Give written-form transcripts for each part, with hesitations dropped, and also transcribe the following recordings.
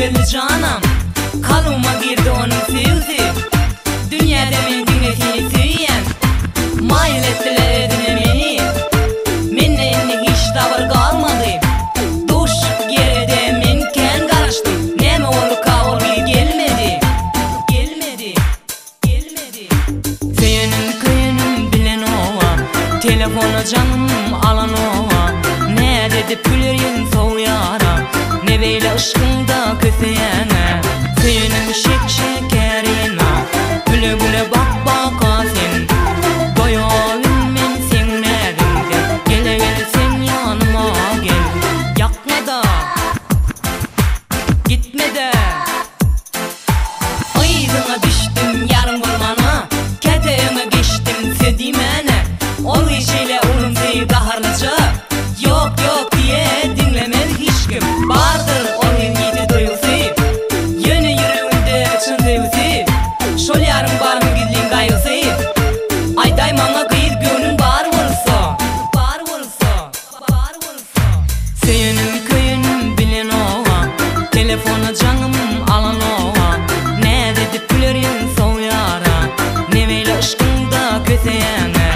güzel canım. Kalbıma girdi onun sevdi. Dünyada men dünyasını süyen mayıl ettiler edine beni. Menne inni hiç tavır kalmadı. Duş geride men ken karıştım. Neme olu kavul bil gelmedi. Gelmedi. Senin kıyının bilen ova, telefonu canım alan ova. Ne dedi pülerin soğuyara, ne beyle ışkında köseyene. Senin şekerine güle güle bak baka sen. Doyalım men sen nerede, gele gele sen yanıma gel. Yakma da gitme de, ayızına düştüm yarım bulmana. Keteğime geçtim sedimene. Ol işiyle urumseyi kaharlıca. Yok diye dinlemez hiç kim. Vardır o yiğidi duyulsi, yönü yürüğünde çın sevsi. Şol yarım var mı gidlin gayılsi. Ayday mana kıyır gönlün var vursa. Senin köyünün bilen ova, telefona canım alan ova. Ne dedi pülerin soğuyara, ne meyle ışkında köseyene.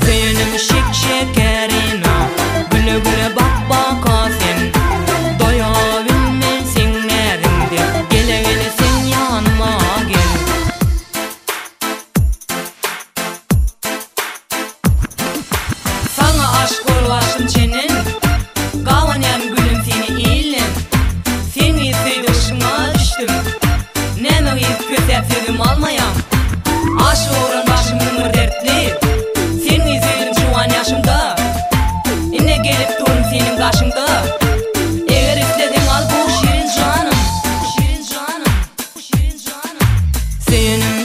Senin şekerine güle güle bak baka sen. Doyabilmen sen nerede, gele gele sen yanıma gel. Sana aşk ulaştım çenin, kavanyan gülüm seni ilim. Seni sevdi ışığına düştüm, neme his kösep sevdim almayam. Aşk uğran başım ömür dertli, seni sevdim şu an yaşımda. Yine gelip durum senin karşımda. Eğer istedin al bu şirin canım. Senin